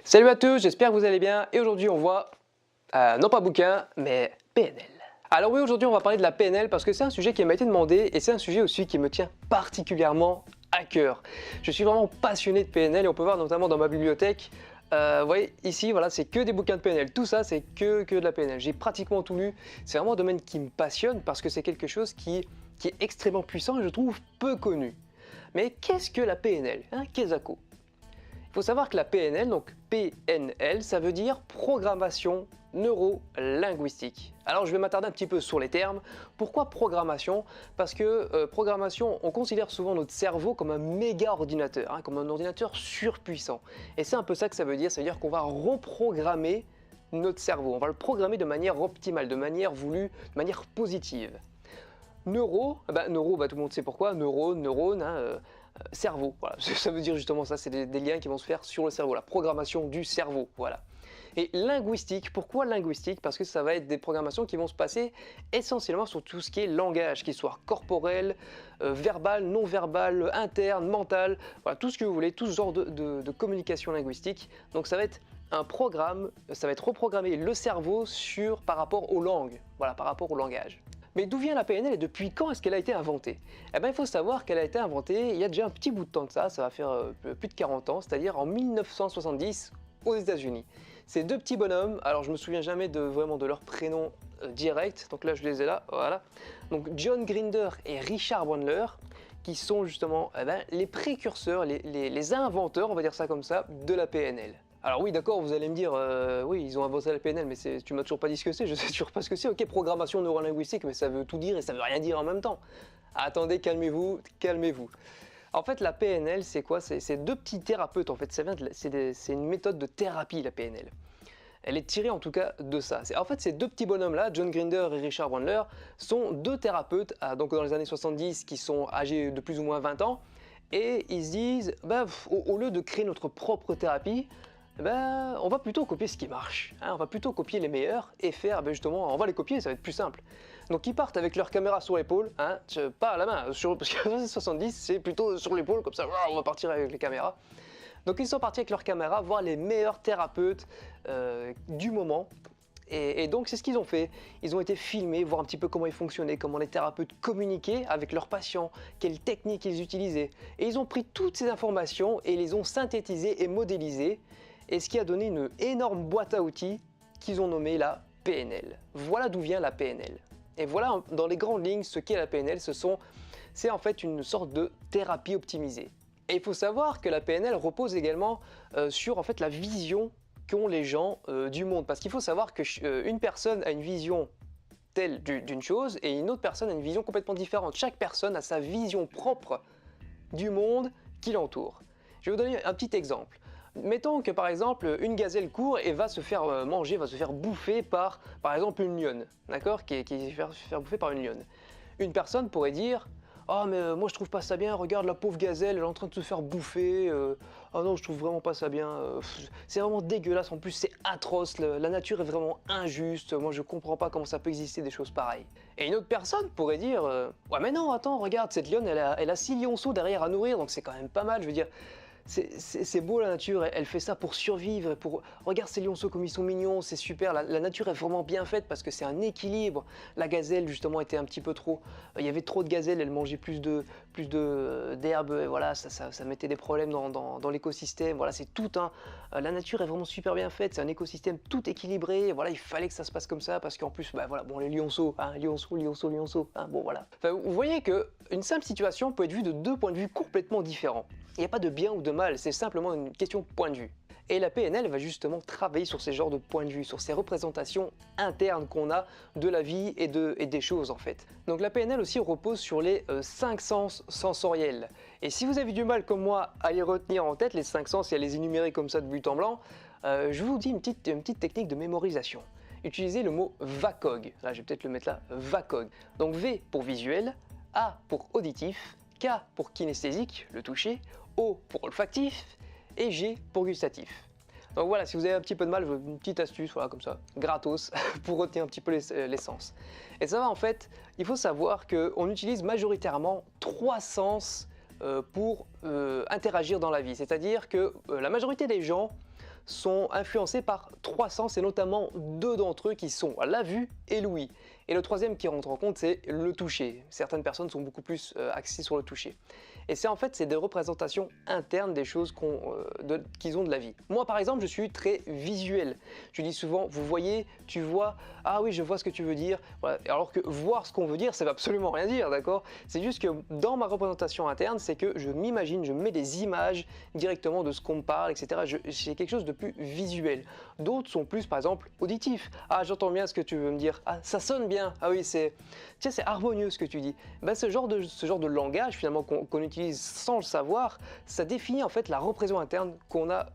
Salut à tous, j'espère que vous allez bien et aujourd'hui on voit, non pas bouquin, mais PNL. Alors oui, aujourd'hui on va parler de la PNL parce que c'est un sujet qui m'a été demandé et c'est un sujet aussi qui me tient particulièrement à cœur. Je suis vraiment passionné de PNL et on peut voir notamment dans ma bibliothèque, vous voyez ici, voilà, c'est que des bouquins de PNL. Tout ça, c'est que de la PNL. J'ai pratiquement tout lu. C'est vraiment un domaine qui me passionne parce que c'est quelque chose qui est extrêmement puissant et je trouve peu connu. Mais qu'est-ce que la PNL, Qu'est-ce que il faut savoir que la PNL, donc PNL, ça veut dire programmation neuro-linguistique. Alors je vais m'attarder un petit peu sur les termes. Pourquoi programmation? Parce que programmation, on considère souvent notre cerveau comme un méga ordinateur, comme un ordinateur surpuissant. Et c'est un peu ça que ça veut dire qu'on va reprogrammer notre cerveau. On va le programmer de manière optimale, de manière voulue, de manière positive. Neuro, tout le monde sait pourquoi, neurone, cerveau, voilà, ça veut dire justement ça, c'est des liens qui vont se faire sur le cerveau, la programmation du cerveau, voilà. Et linguistique, pourquoi linguistique? Parce que ça va être des programmations qui vont se passer essentiellement sur tout ce qui est langage, qu'il soit corporel, verbal, non verbal, interne, mental, voilà, tout ce que vous voulez, tout ce genre de communication linguistique. Donc ça va être un programme, ça va être reprogrammer le cerveau par rapport aux langues, voilà, par rapport au langage. Mais d'où vient la PNL et depuis quand est-ce qu'elle a été inventée? Eh bien, il faut savoir qu'elle a été inventée il y a déjà un petit bout de temps de ça va faire plus de 40 ans, c'est-à-dire en 1970 aux États-Unis. Ces deux petits bonhommes, alors je me souviens jamais vraiment de leur prénom direct, donc là je les ai là, voilà. Donc John Grinder et Richard Bandler, qui sont justement les précurseurs, les inventeurs, on va dire ça comme ça, de la PNL. Alors oui, d'accord, vous allez me dire, oui, ils ont inventé la PNL, mais tu m'as toujours pas dit ce que c'est, je sais toujours pas ce que c'est. Ok, programmation neurolinguistique, mais ça veut tout dire et ça veut rien dire en même temps. Attendez, calmez-vous, calmez-vous. En fait, la PNL, c'est quoi? C'est deux petits thérapeutes, en fait, c'est une méthode de thérapie, la PNL. Elle est tirée en tout cas de ça. En fait, ces deux petits bonhommes-là, John Grinder et Richard Bandler, sont deux thérapeutes, donc dans les années 70, qui sont âgés de plus ou moins 20 ans, et ils se disent, au lieu de créer notre propre thérapie, on va plutôt copier ce qui marche, on va plutôt copier les meilleurs et faire, justement, on va les copier, ça va être plus simple. Donc ils partent avec leur caméra sur l'épaule, pas à la main, parce que dans les 70 c'est plutôt sur l'épaule, comme ça, on va partir avec les caméras. Donc ils sont partis avec leur caméra voir les meilleurs thérapeutes du moment. Et donc c'est ce qu'ils ont fait, ils ont été filmés, voir un petit peu comment ils fonctionnaient, comment les thérapeutes communiquaient avec leurs patients, quelles techniques ils utilisaient. Et ils ont pris toutes ces informations et les ont synthétisées et modélisées, et ce qui a donné une énorme boîte à outils qu'ils ont nommée la PNL. Voilà d'où vient la PNL. Et voilà dans les grandes lignes ce qu'est la PNL, c'est en fait une sorte de thérapie optimisée. Et il faut savoir que la PNL repose également sur en fait la vision qu'ont les gens du monde. Parce qu'il faut savoir qu'une personne a une vision telle d'une chose et une autre personne a une vision complètement différente. Chaque personne a sa vision propre du monde qui l'entoure. Je vais vous donner un petit exemple. Mettons que par exemple une gazelle court et va se faire manger, va se faire bouffer par exemple une lionne, d'accord, qui va se faire bouffer par une lionne. Une personne pourrait dire: oh mais moi je trouve pas ça bien, regarde la pauvre gazelle, elle est en train de se faire bouffer, oh non je trouve vraiment pas ça bien, c'est vraiment dégueulasse, en plus c'est atroce, la nature est vraiment injuste, moi je comprends pas comment ça peut exister des choses pareilles. Et une autre personne pourrait dire ouais mais non attends, regarde cette lionne elle a 6 lionceaux derrière à nourrir, donc c'est quand même pas mal, je veux dire. C'est beau la nature, elle fait ça pour survivre, regarde ces lionceaux comme ils sont mignons, c'est super, la nature est vraiment bien faite parce que c'est un équilibre. La gazelle justement était un petit peu trop, il y avait trop de gazelles, elle mangeait plus d'herbe, et voilà, ça mettait des problèmes dans l'écosystème, voilà, c'est tout la nature est vraiment super bien faite, c'est un écosystème tout équilibré, voilà, il fallait que ça se passe comme ça parce qu'en plus, voilà, bon les lionceaux, lionceaux, bon voilà. Enfin, vous voyez qu'une simple situation peut être vue de deux points de vue complètement différents. Il n'y a pas de bien ou de mal, c'est simplement une question de point de vue. Et la PNL va justement travailler sur ces genres de points de vue, sur ces représentations internes qu'on a de la vie et des choses en fait. Donc la PNL aussi repose sur les 5 sens sensoriels. Et si vous avez du mal comme moi à les retenir en tête, les 5 sens et à les énumérer comme ça de but en blanc, je vous dis une petite technique de mémorisation. Utilisez le mot VACOG, là je vais peut-être le mettre là, VACOG. Donc V pour visuel, A pour auditif, K pour kinesthésique, le toucher, O pour olfactif et G pour gustatif. Donc voilà, si vous avez un petit peu de mal, une petite astuce, voilà, comme ça, gratos, pour retenir un petit peu les sens. Et ça va en fait, il faut savoir qu'on utilise majoritairement 3 sens pour interagir dans la vie. C'est-à-dire que la majorité des gens sont influencés par trois sens et notamment deux d'entre eux qui sont la vue et l'ouïe. Et le troisième qui rentre en compte, c'est le toucher. Certaines personnes sont beaucoup plus axées sur le toucher. Et c'est en fait des représentations internes des choses qu'ils ont de la vie. Moi par exemple, je suis très visuel. Je dis souvent, vous voyez, tu vois, ah oui, je vois ce que tu veux dire. Voilà. Alors que voir ce qu'on veut dire, ça veut absolument rien dire, d'accord? C'est juste que dans ma représentation interne, c'est que je m'imagine, je mets des images directement de ce qu'on me parle, etc. J'ai quelque chose de plus visuel. D'autres sont plus, par exemple, auditifs. Ah, j'entends bien ce que tu veux me dire. Ah, ça sonne bien. Ah oui, c'est harmonieux ce que tu dis. Ben, ce genre de langage, finalement, qu'on utilise sans le savoir, ça définit en fait la représentation interne qu'on a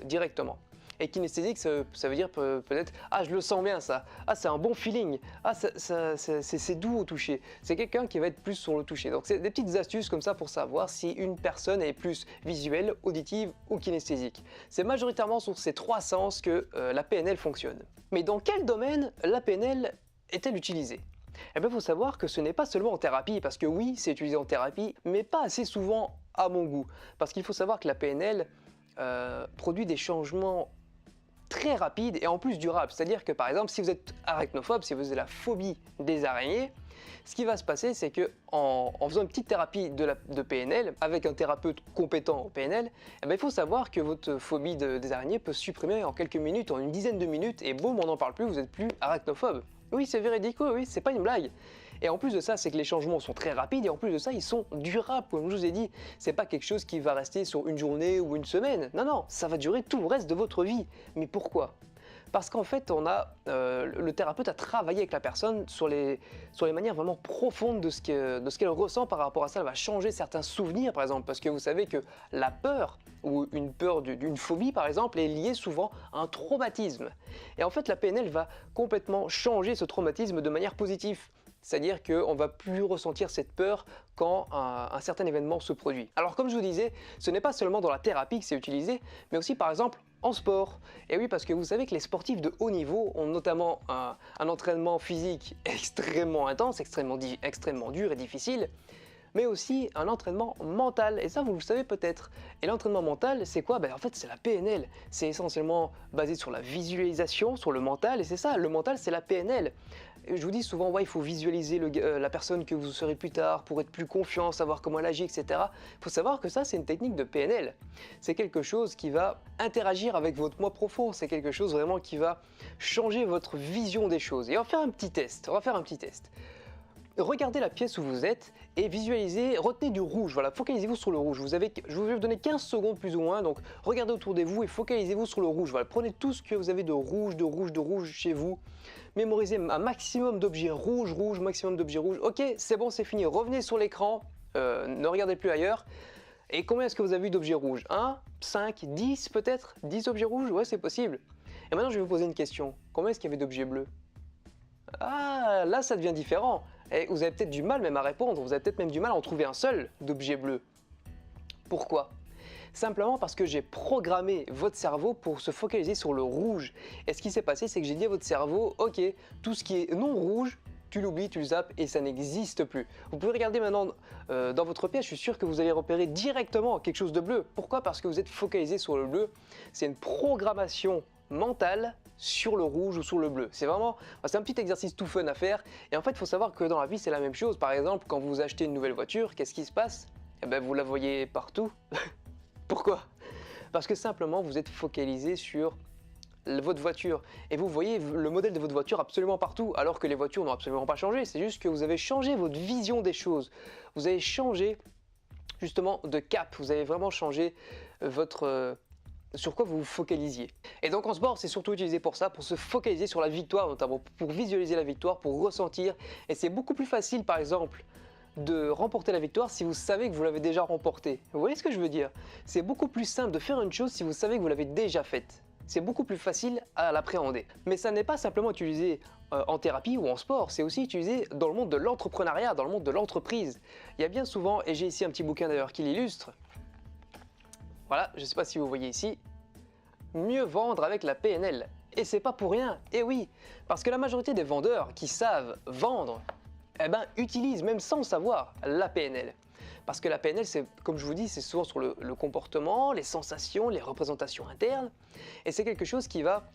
directement. Et kinesthésique, ça veut dire peut-être « Ah, je le sens bien ça. Ah, c'est un bon feeling. Ah, c'est doux au toucher. » C'est quelqu'un qui va être plus sur le toucher. Donc, c'est des petites astuces comme ça pour savoir si une personne est plus visuelle, auditive ou kinesthésique. C'est majoritairement sur ces trois sens que la PNL fonctionne. Mais dans quel domaine la PNL est-elle utilisée? Eh bien, il faut savoir que ce n'est pas seulement en thérapie, parce que oui, c'est utilisé en thérapie, mais pas assez souvent à mon goût. Parce qu'il faut savoir que la PNL produit des changements très rapide et en plus durable. C'est-à-dire que par exemple, si vous êtes arachnophobe, si vous avez la phobie des araignées, ce qui va se passer, c'est que en faisant une petite thérapie de PNL, avec un thérapeute compétent en PNL, eh bien, il faut savoir que votre phobie des araignées peut se supprimer en quelques minutes, en une dizaine de minutes, et boum, on n'en parle plus, vous n'êtes plus arachnophobe. Oui, c'est véridique, oui, c'est pas une blague. Et en plus de ça, c'est que les changements sont très rapides et en plus de ça, ils sont durables. Comme je vous ai dit, c'est pas quelque chose qui va rester sur une journée ou une semaine. Non, non, ça va durer tout le reste de votre vie. Mais pourquoi? Parce qu'en fait, le thérapeute a travaillé avec la personne sur les manières vraiment profondes de ce qu'elle ressent par rapport à ça. Elle va changer certains souvenirs, par exemple, parce que vous savez que la peur, ou une peur d'une phobie, par exemple, est liée souvent à un traumatisme. Et en fait, la PNL va complètement changer ce traumatisme de manière positive. C'est-à-dire qu'on ne va plus ressentir cette peur quand un certain événement se produit. Alors comme je vous disais, ce n'est pas seulement dans la thérapie que c'est utilisé, mais aussi par exemple en sport. Et oui, parce que vous savez que les sportifs de haut niveau ont notamment un entraînement physique extrêmement intense, extrêmement dur et difficile, mais aussi un entraînement mental, et ça vous le savez peut-être. Et l'entraînement mental, c'est quoi? En fait, c'est la PNL. C'est essentiellement basé sur la visualisation, sur le mental, et c'est ça, le mental, c'est la PNL. Et je vous dis souvent, ouais, il faut visualiser la personne que vous serez plus tard pour être plus confiant, savoir comment elle agit, etc. Il faut savoir que ça, c'est une technique de PNL. C'est quelque chose qui va interagir avec votre moi profond, c'est quelque chose vraiment qui va changer votre vision des choses. Et on va faire un petit test, Regardez la pièce où vous êtes et visualisez, retenez du rouge, voilà, focalisez-vous sur le rouge. Je vais vous donner 15 secondes plus ou moins, donc regardez autour de vous et focalisez-vous sur le rouge. Voilà, prenez tout ce que vous avez de rouge chez vous, mémorisez un maximum d'objets rouges, maximum d'objets rouges. Ok, c'est bon, c'est fini, revenez sur l'écran, ne regardez plus ailleurs. Et combien est-ce que vous avez vu d'objets rouges? 1, 5, 10 peut-être? 10 objets rouges? Ouais, c'est possible. Et maintenant, je vais vous poser une question. Combien est-ce qu'il y avait d'objets bleus? Ah, là, ça devient différent. Et vous avez peut-être du mal même à répondre, vous avez peut-être même du mal à en trouver un seul d'objet bleu. Pourquoi? Simplement parce que j'ai programmé votre cerveau pour se focaliser sur le rouge. Et ce qui s'est passé, c'est que j'ai dit à votre cerveau, ok, tout ce qui est non rouge, tu l'oublies, tu le zappes et ça n'existe plus. Vous pouvez regarder maintenant dans votre pièce, je suis sûr que vous allez repérer directement quelque chose de bleu. Pourquoi? Parce que vous êtes focalisé sur le bleu. C'est une programmation mentale sur le rouge ou sur le bleu. C'est un petit exercice tout fun à faire. Et en fait, il faut savoir que dans la vie, c'est la même chose. Par exemple, quand vous achetez une nouvelle voiture, qu'est-ce qui se passe? Eh bien, vous la voyez partout. Pourquoi? Parce que simplement, vous êtes focalisé sur votre voiture et vous voyez le modèle de votre voiture absolument partout, alors que les voitures n'ont absolument pas changé. C'est juste que vous avez changé votre vision des choses. Vous avez changé justement de cap. Vous avez vraiment changé sur quoi vous vous focalisiez. Et donc en sport, c'est surtout utilisé pour ça, pour se focaliser sur la victoire, notamment pour visualiser la victoire, pour ressentir. Et c'est beaucoup plus facile, par exemple, de remporter la victoire si vous savez que vous l'avez déjà remportée. Vous voyez ce que je veux dire? C'est beaucoup plus simple de faire une chose si vous savez que vous l'avez déjà faite. C'est beaucoup plus facile à l'appréhender. Mais ça n'est pas simplement utilisé en thérapie ou en sport, c'est aussi utilisé dans le monde de l'entrepreneuriat, dans le monde de l'entreprise. Il y a bien souvent, et j'ai ici un petit bouquin d'ailleurs qui l'illustre, voilà, je ne sais pas si vous voyez ici, mieux vendre avec la PNL. Et c'est pas pour rien, et oui, parce que la majorité des vendeurs qui savent vendre, utilisent même sans le savoir la PNL. Parce que la PNL, c'est, comme je vous dis, c'est souvent sur le comportement, les sensations, les représentations internes, et c'est quelque chose qui va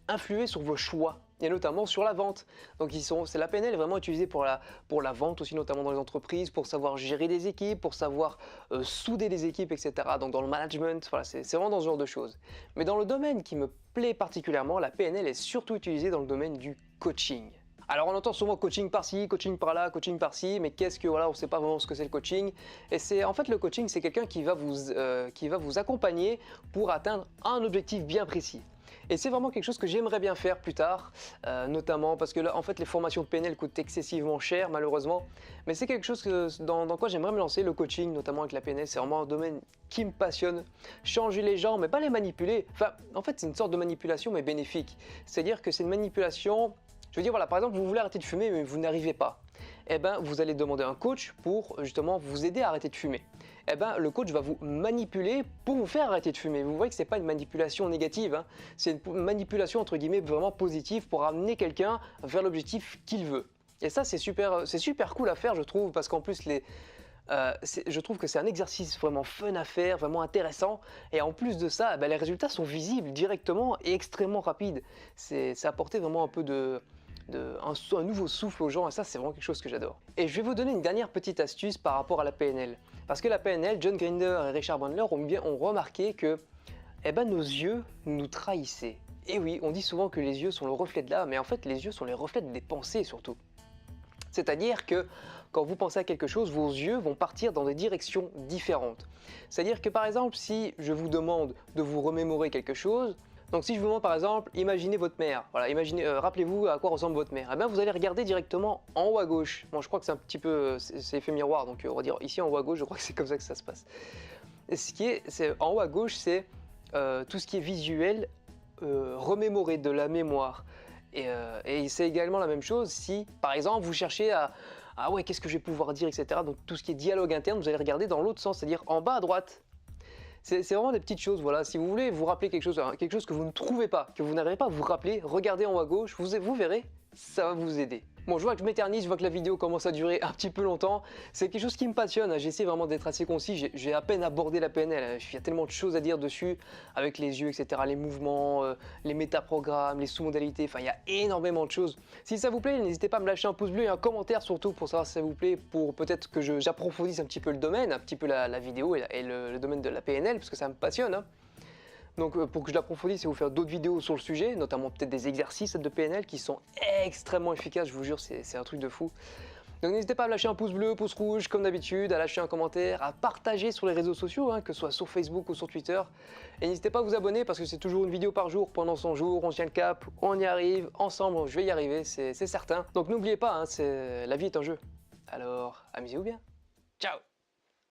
influer sur vos choix, et notamment sur la vente. Donc la PNL est vraiment utilisée pour la vente aussi, notamment dans les entreprises, pour savoir gérer des équipes, pour savoir souder des équipes, etc. Donc dans le management, voilà, c'est vraiment dans ce genre de choses. Mais dans le domaine qui me plaît particulièrement, la PNL est surtout utilisée dans le domaine du coaching. Alors on entend souvent coaching par-ci, coaching par-là, coaching par-ci, mais qu'est-ce que, voilà, on ne sait pas vraiment ce que c'est le coaching. Et c'est en fait le coaching, c'est quelqu'un qui va vous accompagner pour atteindre un objectif bien précis. Et c'est vraiment quelque chose que j'aimerais bien faire plus tard, notamment parce que là, en fait, les formations PNL coûtent excessivement cher, malheureusement. Mais c'est quelque chose dans quoi j'aimerais me lancer, le coaching, notamment avec la PNL. C'est vraiment un domaine qui me passionne. Changer les gens, mais pas les manipuler. Enfin, en fait, c'est une sorte de manipulation, mais bénéfique. C'est-à-dire que c'est une manipulation. Je veux dire, voilà, par exemple, vous voulez arrêter de fumer, mais vous n'arrivez pas. Eh bien, vous allez demander un coach pour justement vous aider à arrêter de fumer. Eh bien, le coach va vous manipuler pour vous faire arrêter de fumer. Vous voyez que ce n'est pas une manipulation négative, hein. C'est une manipulation entre guillemets vraiment positive pour amener quelqu'un vers l'objectif qu'il veut. Et ça, c'est super cool à faire, je trouve, parce qu'en plus, je trouve que c'est un exercice vraiment fun à faire, vraiment intéressant. Et en plus de ça, les résultats sont visibles directement et extrêmement rapides. C'est apporter vraiment un peu un nouveau souffle aux gens, et ça c'est vraiment quelque chose que j'adore. Et je vais vous donner une dernière petite astuce par rapport à la PNL. Parce que la PNL, John Grinder et Richard Bandler ont remarqué que nos yeux nous trahissaient. Et oui, on dit souvent que les yeux sont le reflet de l'âme, mais en fait les yeux sont les reflets des pensées surtout. C'est-à-dire que quand vous pensez à quelque chose, vos yeux vont partir dans des directions différentes. C'est-à-dire que par exemple, si je vous demande de vous remémorer quelque chose, donc si je vous demande par exemple, imaginez votre mère, voilà, rappelez-vous à quoi ressemble votre mère, et bien vous allez regarder directement en haut à gauche. Bon, je crois que c'est un petit peu, c'est effet miroir, donc on va dire ici en haut à gauche, je crois que c'est comme ça que ça se passe. Et en haut à gauche, c'est tout ce qui est visuel, remémoré, de la mémoire. Et c'est également la même chose si, par exemple, vous cherchez ah ouais, qu'est-ce que je vais pouvoir dire, etc. Donc tout ce qui est dialogue interne, vous allez regarder dans l'autre sens, c'est-à-dire en bas à droite. C'est vraiment des petites choses, voilà. Si vous voulez vous rappeler quelque chose que vous ne trouvez pas, que vous n'arrivez pas à vous rappeler, regardez en haut à gauche, vous verrez, ça va vous aider. Bon, je vois que je m'éternise, je vois que la vidéo commence à durer un petit peu longtemps. C'est quelque chose qui me passionne, hein. J'essaie vraiment d'être assez concis, j'ai à peine abordé la PNL. Il y a tellement de choses à dire dessus, avec les yeux, etc., les mouvements, les métaprogrammes, les sous-modalités, enfin il y a énormément de choses. Si ça vous plaît, n'hésitez pas à me lâcher un pouce bleu et un commentaire surtout pour savoir si ça vous plaît, pour peut-être que j'approfondisse un petit peu le domaine, un petit peu la vidéo et le domaine de la PNL, parce que ça me passionne, hein. Donc pour que je l'approfondisse et vous faire d'autres vidéos sur le sujet, notamment peut-être des exercices de PNL qui sont extrêmement efficaces, je vous jure, c'est un truc de fou. Donc n'hésitez pas à me lâcher un pouce bleu, pouce rouge comme d'habitude, à lâcher un commentaire, à partager sur les réseaux sociaux, hein, que ce soit sur Facebook ou sur Twitter. Et n'hésitez pas à vous abonner parce que c'est toujours une vidéo par jour pendant 100 jours, on tient le cap, on y arrive, ensemble je vais y arriver, c'est certain. Donc n'oubliez pas, hein, la vie est un jeu. Alors amusez-vous bien. Ciao!